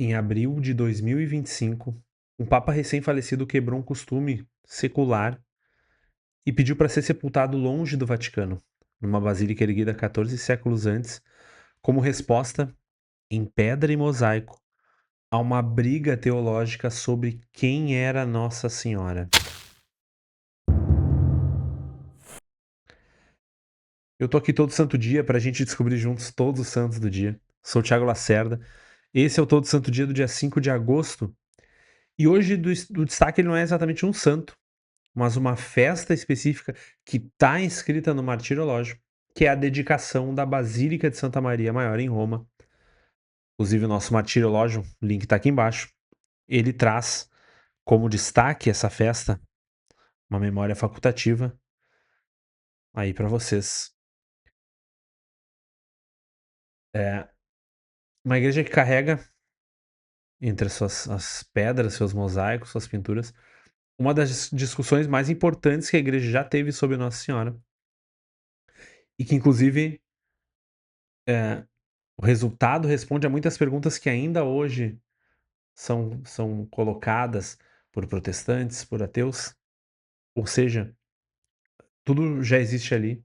Em abril de 2025, um papa recém-falecido quebrou um costume secular e pediu para ser sepultado longe do Vaticano, numa basílica erguida 14 séculos antes, como resposta, em pedra e mosaico, a uma briga teológica sobre quem era Nossa Senhora. Eu tô aqui todo santo dia para a gente descobrir juntos todos os santos do dia. Sou o Thiago Lacerda. Esse é o Todo Santo Dia do dia 5 de agosto. E hoje do destaque ele não é exatamente um santo, mas uma festa específica que está inscrita no Martirológio, que é a dedicação da Basílica de Santa Maria Maior em Roma. Inclusive o nosso Martirológio, o link está aqui embaixo, ele traz como destaque essa festa, uma memória facultativa aí para vocês. É uma igreja que carrega entre as pedras, seus mosaicos, suas pinturas, uma das discussões mais importantes que a igreja já teve sobre Nossa Senhora e que inclusive é, o resultado responde a muitas perguntas que ainda hoje são colocadas por protestantes, por ateus, ou seja, tudo já existe ali,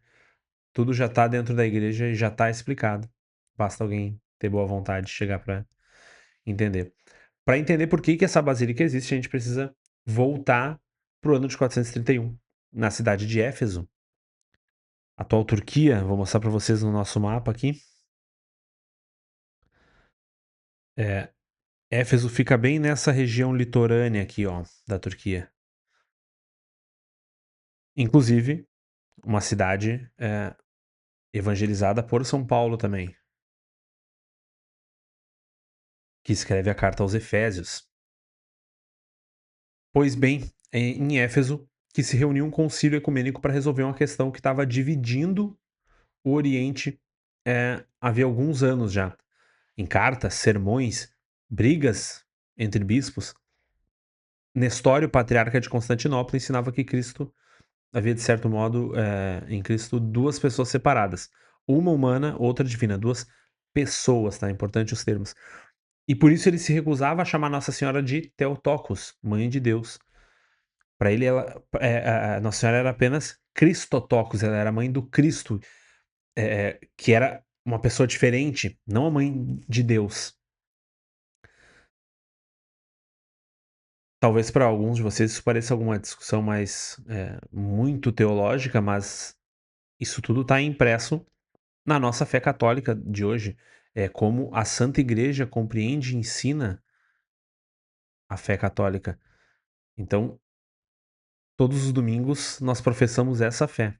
tudo já está dentro da igreja e já está explicado. Basta alguém ter boa vontade de chegar para entender. Para entender por que essa basílica existe, a gente precisa voltar para o ano de 431, na cidade de Éfeso, atual Turquia. Vou mostrar para vocês no nosso mapa aqui. É, Éfeso fica bem nessa região litorânea aqui, ó, da Turquia. Inclusive, uma cidade evangelizada por São Paulo também, que escreve a carta aos Efésios. Pois bem, é em Éfeso que se reuniu um concílio ecumênico para resolver uma questão que estava dividindo o Oriente havia alguns anos já. Em cartas, sermões, brigas entre bispos, Nestório, patriarca de Constantinopla, ensinava que Cristo havia, de certo modo, em Cristo, duas pessoas separadas. Uma humana, outra divina. Duas pessoas, tá? Importante os termos. E por isso ele se recusava a chamar Nossa Senhora de Theotokos, mãe de Deus. Para ele, a Nossa Senhora era apenas Christotokos, ela era mãe do Cristo, que era uma pessoa diferente, não a mãe de Deus. Talvez para alguns de vocês isso pareça alguma discussão mais muito teológica, mas isso tudo está impresso na nossa fé católica de hoje. É como a Santa Igreja compreende e ensina a fé católica. Então, todos os domingos nós professamos essa fé.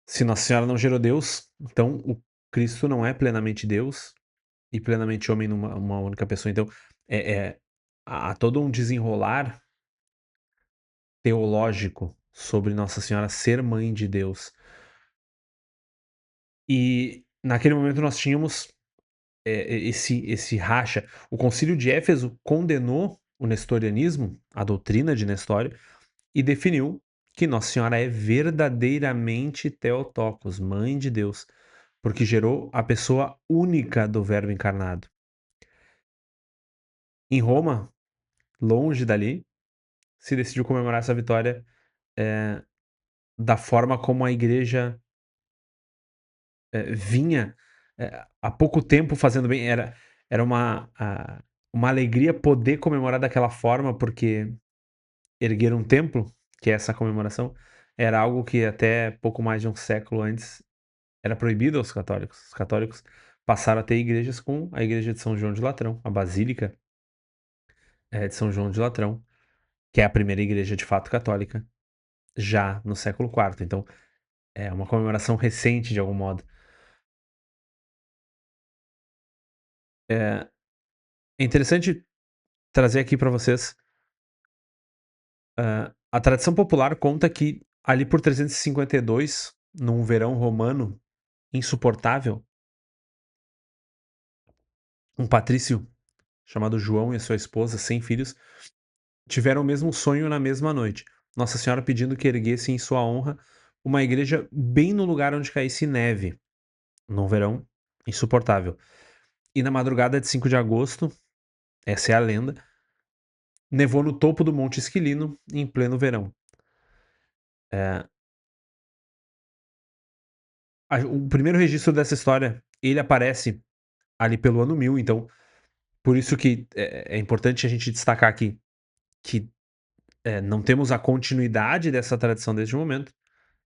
Se Nossa Senhora não gerou Deus, então o Cristo não é plenamente Deus e plenamente homem numa uma única pessoa. Então, é, é, há todo um desenrolar teológico sobre Nossa Senhora ser mãe de Deus. E naquele momento nós tínhamos esse racha. O Concílio de Éfeso condenou o nestorianismo, a doutrina de Nestório, e definiu que Nossa Senhora é verdadeiramente Theotokos, mãe de Deus, porque gerou a pessoa única do Verbo encarnado. Em Roma, longe dali, se decidiu comemorar essa vitória eh, da forma como a igreja vinha há pouco tempo fazendo bem. Era uma alegria poder comemorar daquela forma, porque erguer um templo, que é essa comemoração, era algo que até pouco mais de um século antes era proibido aos católicos. Os católicos passaram a ter igrejas com a igreja de São João de Latrão, a Basílica de São João de Latrão, que é a primeira igreja de fato católica, já no século IV. Então, é uma comemoração recente de algum modo. É interessante trazer aqui para vocês. A tradição popular conta que ali por 352, num verão romano insuportável, um patrício chamado João e sua esposa, sem filhos, tiveram o mesmo sonho na mesma noite. Nossa Senhora pedindo que erguesse em sua honra uma igreja bem no lugar onde caísse neve, num verão insuportável. E na madrugada de 5 de agosto, essa é a lenda, nevou no topo do Monte Esquilino em pleno verão. Eh, o primeiro registro dessa história, ele aparece ali pelo ano 1000, então por isso que é importante a gente destacar aqui que, não temos a continuidade dessa tradição desde o momento.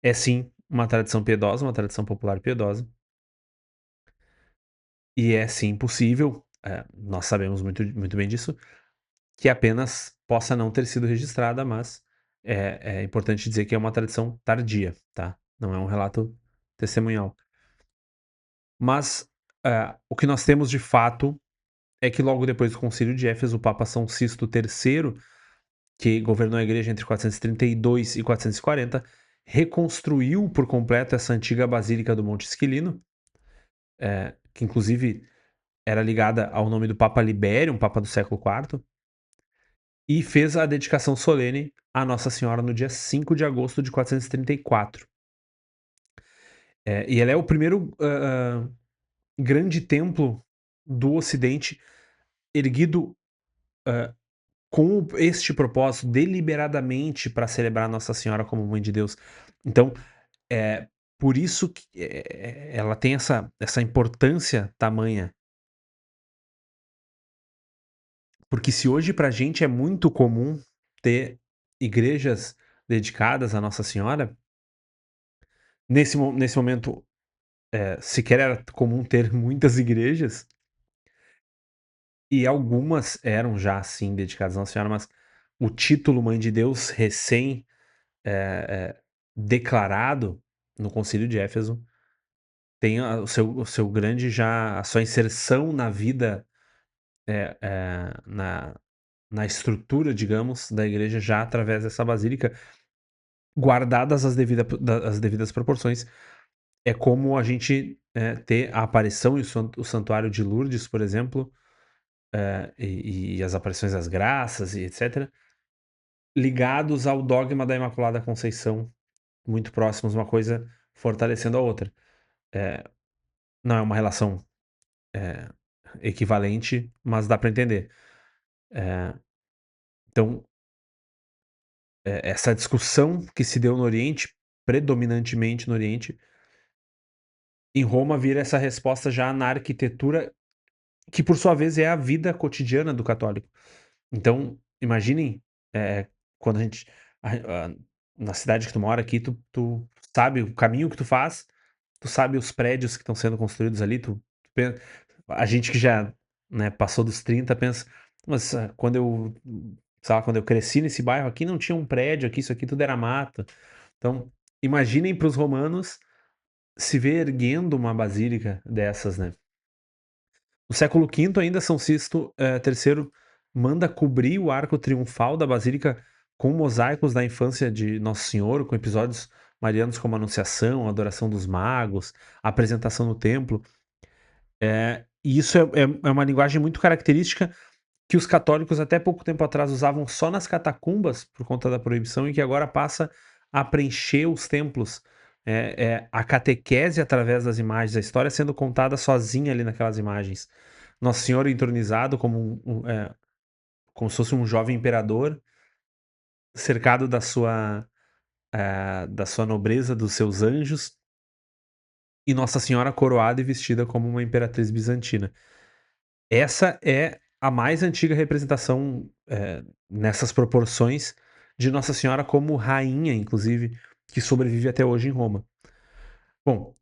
É sim uma tradição piedosa, uma tradição popular piedosa, e é sim possível, nós sabemos muito bem disso, que apenas possa não ter sido registrada, mas é importante dizer que é uma tradição tardia, tá? Não é um relato testemunhal. Mas, o que nós temos de fato é que logo depois do Concílio de Éfeso, o Papa São Sisto III, que governou a igreja entre 432 e 440, reconstruiu por completo essa antiga basílica do Monte Esquilino, que inclusive era ligada ao nome do Papa Libério, um papa do século IV, e fez a dedicação solene a Nossa Senhora no dia 5 de agosto de 434. E ela é o primeiro grande templo do Ocidente erguido com este propósito, deliberadamente para celebrar Nossa Senhora como Mãe de Deus. Então, é por isso que ela tem essa importância tamanha. Porque se hoje pra gente é muito comum ter igrejas dedicadas a Nossa Senhora, nesse momento, sequer era comum ter muitas igrejas, e algumas eram já, sim, dedicadas a Nossa Senhora, mas o título Mãe de Deus recém, eh declarado no Concílio de Éfeso, tem o seu grande já a sua inserção na vida, na estrutura, digamos, da igreja já através dessa basílica, guardadas as devidas proporções. É como a gente, ter a aparição e o santuário de Lourdes, por exemplo, e as aparições das graças e etcétera, ligados ao dogma da Imaculada Conceição, muito próximos, uma coisa fortalecendo a outra. Eh, não é uma relação, eh, equivalente, mas dá para entender. Eh, então, essa discussão que se deu no Oriente, predominantemente no Oriente, em Roma vira essa resposta já na arquitetura, que por sua vez é a vida cotidiana do católico. Então, imaginem, quando a gente a na cidade que tu mora aqui, tu sabe o caminho que tu faz, tu sabe os prédios que estão sendo construídos ali, tu pen a gente que já, né, passou dos 30 pensa: "Mas, quando eu sei lá, quando eu cresci nesse bairro aqui não tinha um prédio aqui, isso aqui tudo era mato". Então, imaginem para os romanos se ver erguendo uma basílica dessas, né. No século V ainda São Sisto, III manda cobrir o arco triunfal da basílica com mosaicos da infância de Nosso Senhor, com episódios marianos como a Anunciação, a Adoração dos Magos, a apresentação no templo. E isso é uma linguagem muito característica que os católicos até pouco tempo atrás usavam só nas catacumbas, por conta da proibição, e que agora passa a preencher os templos. A catequese através das imagens, a história sendo contada sozinha ali naquelas imagens. Nosso Senhor entronizado como se fosse um jovem imperador, cercado da sua nobreza, dos seus anjos, e Nossa Senhora coroada e vestida como uma imperatriz bizantina. Essa é a mais antiga representação, nessas proporções, de Nossa Senhora como rainha, inclusive, que sobrevive até hoje em Roma. Bom,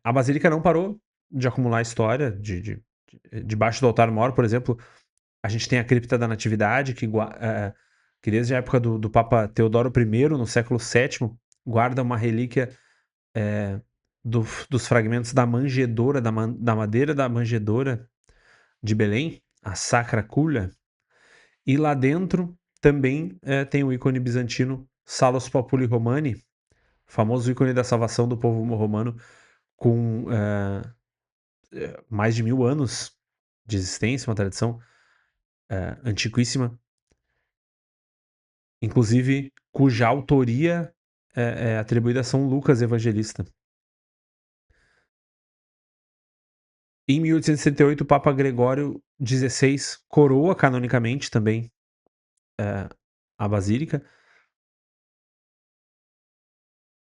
a basílica não parou de acumular história, debaixo do altar-mor, por exemplo, a gente tem a cripta da Natividade, que desde a época do Papa Teodoro I, no século VII, guarda uma relíquia, eh, dos fragmentos da manjedoura, da madeira da manjedoura de Belém, a Sacra Culla, e lá dentro também, tem o ícone bizantino Salus Populi Romani, famoso ícone da salvação do povo romano, com, mais de 1000 anos de existência, uma tradição, antiquíssima, inclusive cuja autoria é atribuída a São Lucas Evangelista. Em 1868, o Papa Gregório XVI coroa canonicamente também a basílica.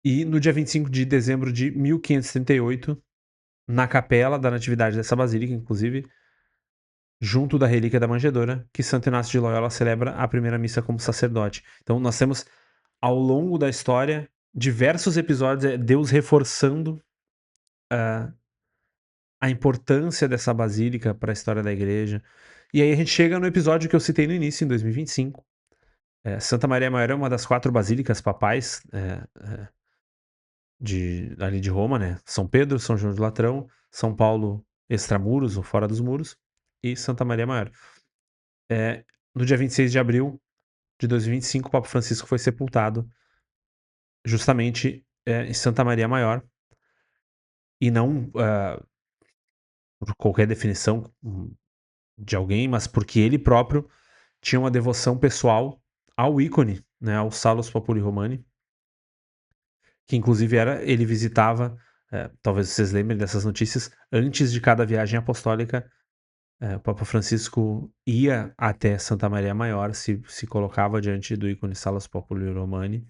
E no dia 25 de dezembro de 1538, na capela da Natividade dessa basílica, inclusive, junto da relíquia da manjedoura, que Santo Inácio de Loyola celebra a primeira missa como sacerdote. Então nós temos, ao longo da história, diversos episódios, Deus reforçando a importância dessa basílica para a história da igreja. E aí a gente chega no episódio que eu citei no início, em 2025. Santa Maria Maior é uma das 4 basílicas papais ali de Roma, né? São Pedro, São João de Latrão, São Paulo extramuros ou fora dos muros e Santa Maria Maior. No dia 26 de abril de 2025, o Papa Francisco foi sepultado justamente em Santa Maria Maior e não por qualquer definição de alguém, mas porque ele próprio tinha uma devoção pessoal ao ícone, né, ao Salus Populi Romani, que inclusive ele visitava, talvez vocês lembrem dessas notícias, antes de cada viagem apostólica, o Papa Francisco ia até Santa Maria Maior, se colocava diante do ícone Salus Populi Romani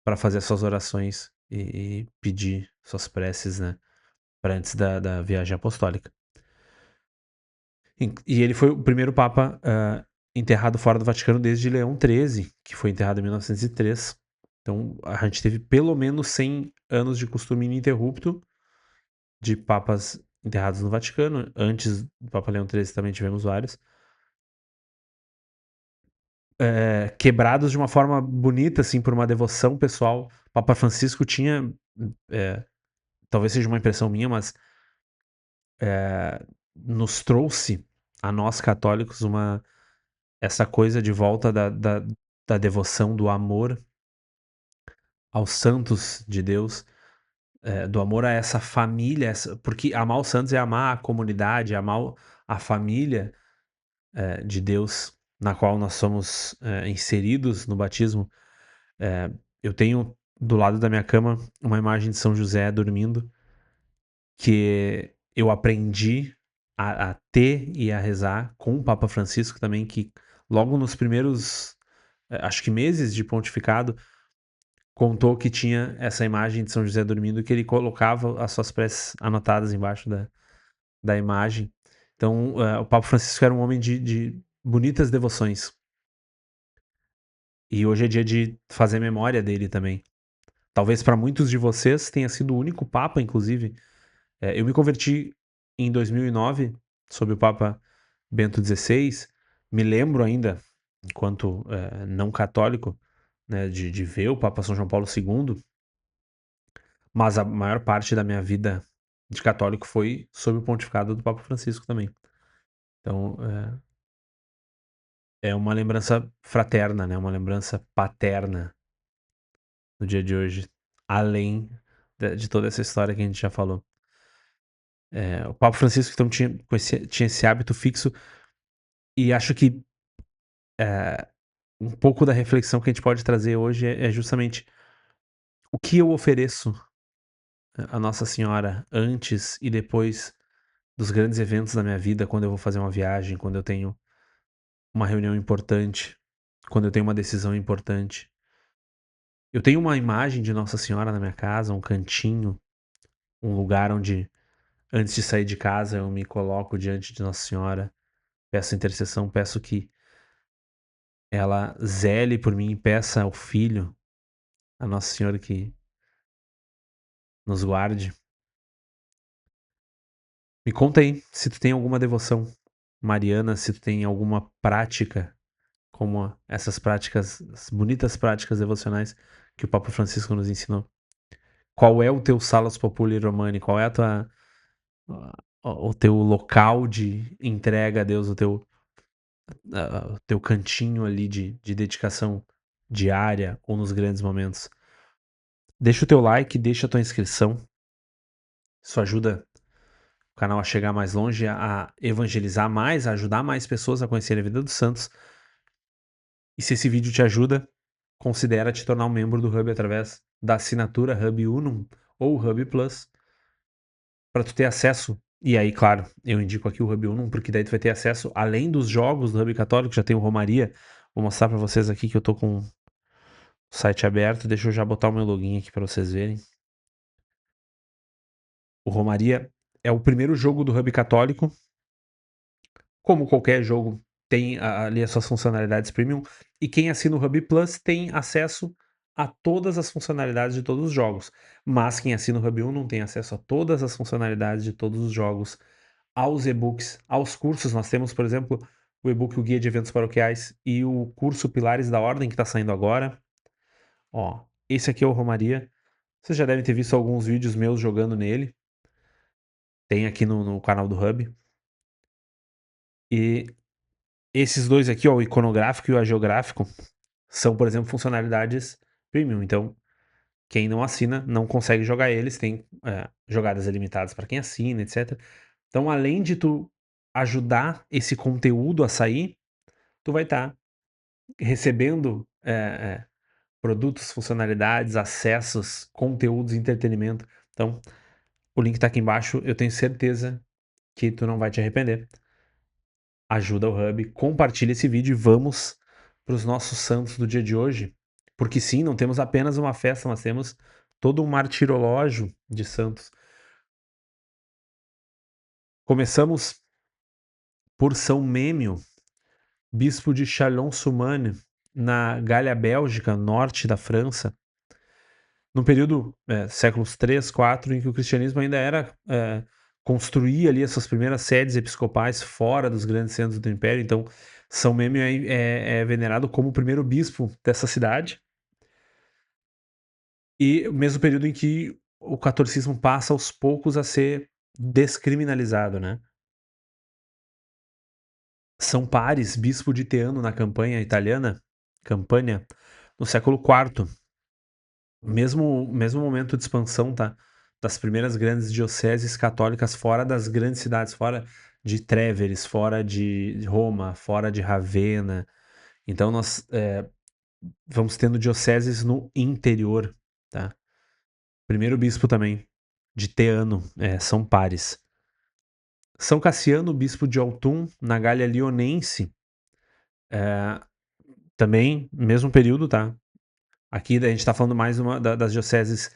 para fazer suas orações e pedir suas preces, né, para antes da viagem apostólica. E ele foi o primeiro Papa enterrado fora do Vaticano desde Leão XIII, que foi enterrado em 1903. Então a gente teve pelo menos 100 anos de costume ininterrupto de papas enterrados no Vaticano. Antes do Papa Leão XIII também tivemos vários. Quebrados de uma forma bonita, assim, por uma devoção pessoal. O Papa Francisco tinha, talvez seja uma impressão minha, mas nos trouxe a nós católicos essa coisa de volta da devoção, do amor aos santos de Deus, do amor a essa família, porque amar os santos é amar a comunidade, amar a família de Deus na qual nós somos inseridos no batismo. Eu tenho do lado da minha cama uma imagem de São José dormindo, que eu aprendi a ter e a rezar com o Papa Francisco também, que logo nos primeiros, acho que meses de pontificado, contou que tinha essa imagem de São José dormindo, que ele colocava as suas preces anotadas embaixo da imagem. Então, o Papa Francisco era um homem de bonitas devoções. E hoje é dia de fazer memória dele também. Talvez para muitos de vocês tenha sido o único Papa, inclusive. Eu me converti em 2009, sob o Papa Bento XVI. Me lembro ainda, enquanto não católico, né, de ver o Papa São João Paulo II. Mas a maior parte da minha vida de católico foi sob o pontificado do Papa Francisco também. Então, é uma lembrança fraterna, né, uma lembrança paterna no dia de hoje, além de toda essa história que a gente já falou. O Papa Francisco, então, tinha esse hábito fixo e acho que um pouco da reflexão que a gente pode trazer hoje é justamente o que eu ofereço a Nossa Senhora antes e depois dos grandes eventos da minha vida, quando eu vou fazer uma viagem, quando eu tenho uma reunião importante, quando eu tenho uma decisão importante. Eu tenho uma imagem de Nossa Senhora na minha casa, um cantinho, um lugar onde, antes de sair de casa, eu me coloco diante de Nossa Senhora, peço intercessão, peço que ela zele por mim, peça ao Filho, a Nossa Senhora que nos guarde. Me conta aí se tu tem alguma devoção mariana, se tu tem alguma prática, como essas práticas, as bonitas práticas devocionais que o Papa Francisco nos ensinou. Qual é o teu Salus Populi Romani? Qual é o teu local de entrega a Deus, o teu cantinho ali de dedicação diária ou nos grandes momentos? Deixa o teu like, deixa a tua inscrição. Isso ajuda o canal a chegar mais longe, a evangelizar mais, a ajudar mais pessoas a conhecer a vida dos santos. E se esse vídeo te ajuda, considera te tornar um membro do Hub através da assinatura Hub Unum ou Hub Plus, para tu ter acesso E aí, claro, eu indico aqui o Hub Unum, porque daí tu vai ter acesso, além dos jogos do Hub Católico, já tem o Romaria. Vou mostrar pra vocês aqui que eu tô com o site aberto. Deixa eu já botar o meu login aqui pra vocês verem. O Romaria é o primeiro jogo do Hub Católico. Como qualquer jogo, tem ali as suas funcionalidades premium. E quem assina o Hub Plus tem acesso a todas as funcionalidades de todos os jogos. Mas quem assina o Hub 1 não tem acesso a todas as funcionalidades de todos os jogos, aos e-books, aos cursos. Nós temos, por exemplo, o e-book O Guia de Eventos Paroquiais e o curso Pilares da Ordem, que está saindo agora. Ó, esse aqui é o Romaria. Vocês já devem ter visto alguns vídeos meus jogando nele. Tem aqui no canal do Hub. E esses dois aqui, ó, o iconográfico e o agiográfico, são, por exemplo, funcionalidades premium. Então, quem não assina não consegue jogar eles. Tem jogadas ilimitadas para quem assina, etc. Então, além de tu ajudar esse conteúdo a sair, tu vai estar recebendo produtos, funcionalidades, acessos, conteúdos, entretenimento. Então, o link tá aqui embaixo. Eu tenho certeza que tu não vai te arrepender. Ajuda o Hub, compartilha esse vídeo e vamos para os nossos santos do dia de hoje. Porque sim, não temos apenas uma festa, nós temos todo um martirológio de santos. Começamos por São Mêmio, bispo de Chalon-sur-Marne, na Gália Bélgica, norte da França, no período séculos 3, 4, em que o cristianismo ainda era construía ali as suas primeiras sedes episcopais fora dos grandes centros do império. Então, São Mêmio é venerado como o primeiro bispo dessa cidade, e o mesmo período em que o catolicismo passa aos poucos a ser descriminalizado, né? São Pares, bispo de Teano na campanha italiana, Campania, no século IV. Mesmo momento de expansão, tá? Das primeiras grandes dioceses católicas fora das grandes cidades, fora de Trèveris, fora de Roma, fora de Ravenna. Então nós vamos tendo dioceses no interior, tá? Primeiro bispo também de Teano, São Pares. São Cassiano, bispo de Autun, na Gália Lionense, também mesmo período, tá? Aqui a gente está falando mais das dioceses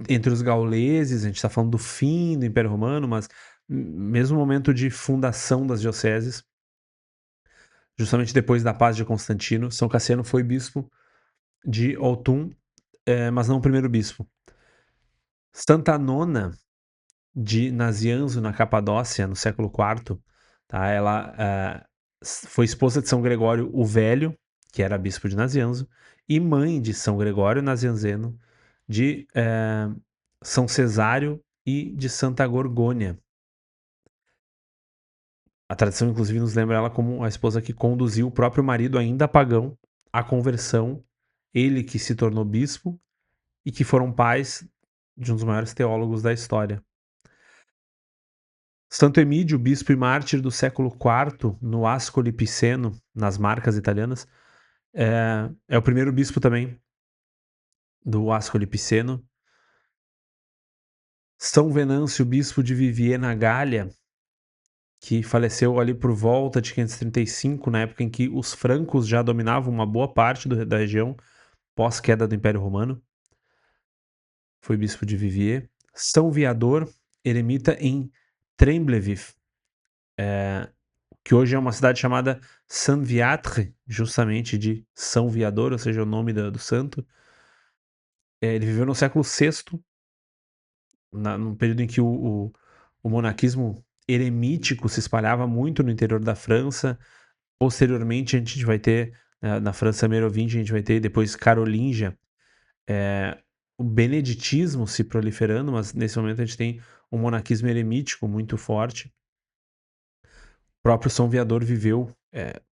entre os gauleses, a gente está falando do fim do Império Romano, mas mesmo momento de fundação das dioceses, justamente depois da paz de Constantino, São Cassiano foi bispo de Autun, mas não o primeiro bispo. Santa Nona de Nazianzo, na Capadócia, no século IV, tá? Ela foi esposa de São Gregório o Velho, que era bispo de Nazianzo, e mãe de São Gregório Nazianzeno, de São Cesário e de Santa Gorgônia. A tradição, inclusive, nos lembra ela como a esposa que conduziu o próprio marido, ainda pagão, à conversão, ele que se tornou bispo e que foram pais de um dos maiores teólogos da história. Santo Emídio, bispo e mártir do século IV, no Ascoli Piceno, nas Marcas italianas, é o primeiro bispo também do Ascoli Piceno. São Venâncio, bispo de Viviers, na Gália, que faleceu ali por volta de 535, na época em que os francos já dominavam uma boa parte da região, pós-queda do Império Romano. Foi bispo de Viviers. São Viador, eremita em Tremblevif, que hoje é uma cidade chamada Saint-Viâtre, justamente de São Viador, ou seja, o nome do santo. Ele viveu no século VI, num período em que o monaquismo eremítico se espalhava muito no interior da França. Posteriormente, a gente vai ter, na França Merovíngia, a gente vai ter depois Carolíngia, o beneditismo se proliferando, mas nesse momento a gente tem um monaquismo eremítico muito forte. O próprio São Viador viveu,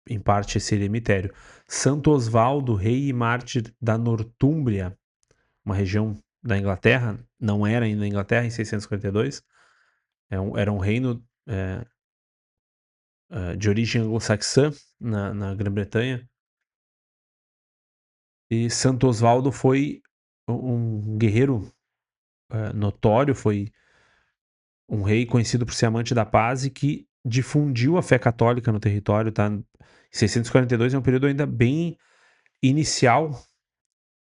em parte, esse eremitério. Santo Osvaldo, rei e mártir da Nortúmbria, uma região da Inglaterra, não era ainda a Inglaterra em 642, era um reino de origem anglo-saxã na Grã-Bretanha. E Santo Osvaldo foi um guerreiro notório, foi um rei conhecido por ser amante da paz e que difundiu a fé católica no território, tá? 642 é um período ainda bem inicial,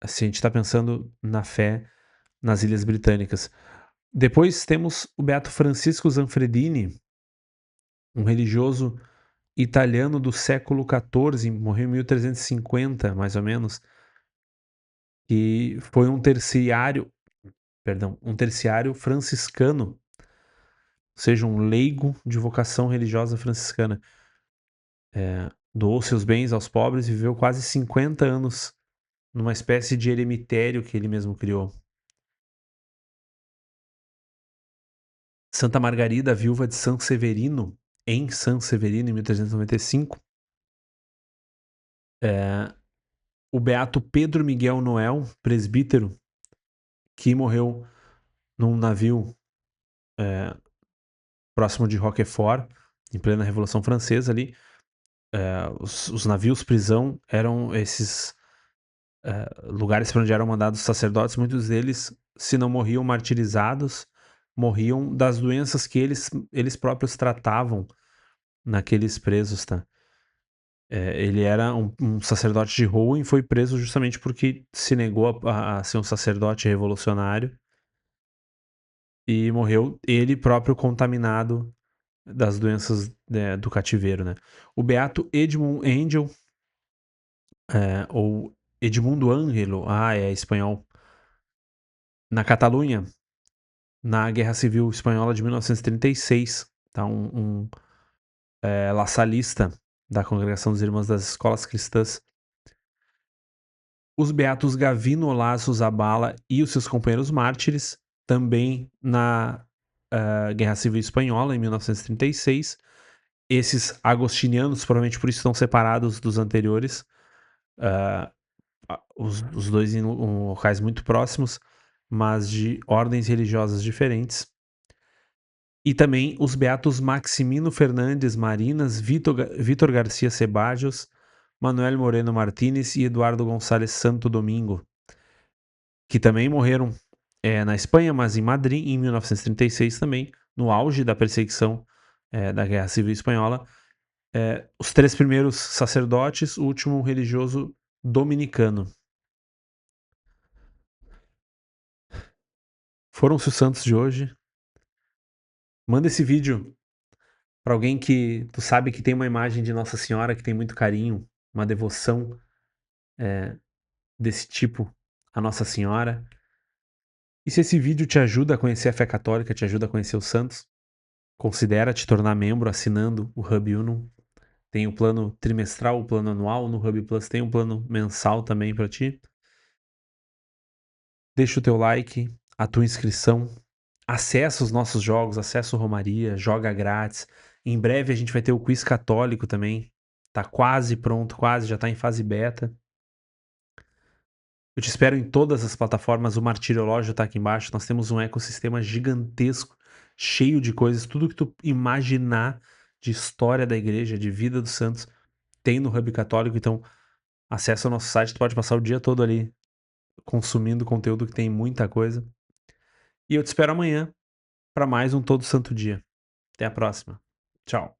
assim, a gente tá pensando na fé nas Ilhas Britânicas. Depois temos o beato Francisco Zanfredini, um religioso italiano do século XIV, morreu em 1350, mais ou menos, que foi um terciário franciscano, ou seja, um leigo de vocação religiosa franciscana. Doou seus bens aos pobres e viveu quase 50 anos numa espécie de eremitério que ele mesmo criou. Santa Margarida, viúva de San Severino, em San Severino, em 1395. É, o beato Pedro Miguel Noel, presbítero, que morreu num navio próximo de Roquefort, em plena Revolução Francesa ali. Os navios prisão eram esses lugares para onde eram mandados sacerdotes. Muitos deles, se não morriam martirizados, morriam das doenças que eles próprios tratavam naqueles presos, tá? Ele era um sacerdote de Rouen e foi preso justamente porque se negou a ser um sacerdote revolucionário e morreu ele próprio contaminado das doenças, do cativeiro, né? O beato Edmund Angel, ou Edmundo Ângelo, é espanhol, na Catalunha, na Guerra Civil Espanhola de 1936, tá? Lasalista da Congregação dos Irmãos das Escolas Cristãs. Os beatos Gavino Olaso Zabala e os seus companheiros mártires, também na Guerra Civil Espanhola, em 1936. Esses agostinianos, provavelmente por isso estão separados dos anteriores, ah, os dois em locais muito próximos, mas de ordens religiosas diferentes. E também os beatos Maximino Fernandes Marinas, Vitor Garcia Ceballos, Manuel Moreno Martínez e Eduardo Gonçalves Santo Domingo, que também morreram na Espanha, mas em Madrid, em 1936 também, no auge da perseguição da Guerra Civil Espanhola. Os três primeiros sacerdotes, o último religioso dominicano. Foram-se os santos de hoje. Manda esse vídeo para alguém que tu sabe que tem uma imagem de Nossa Senhora, que tem muito carinho, uma devoção desse tipo a Nossa Senhora. E se esse vídeo te ajuda a conhecer a fé católica, te ajuda a conhecer os santos, considera te tornar membro assinando o Hub Unum. Tem o plano trimestral, o plano anual. No Hub Plus tem um plano mensal também para ti. Deixa o teu like, a tua inscrição. Acessa os nossos jogos, acessa o Romaria, joga grátis. Em breve a gente vai ter o quiz católico também. Tá quase pronto, quase, já tá em fase beta. Eu te espero em todas as plataformas, o Martiriológio tá aqui embaixo. Nós temos um ecossistema gigantesco, cheio de coisas, tudo que tu imaginar de história da igreja, de vida dos santos, tem no Hub Católico. Então, acessa o nosso site, tu pode passar o dia todo ali consumindo conteúdo que tem muita coisa. E eu te espero amanhã para mais um Todo Santo Dia. Até a próxima. Tchau.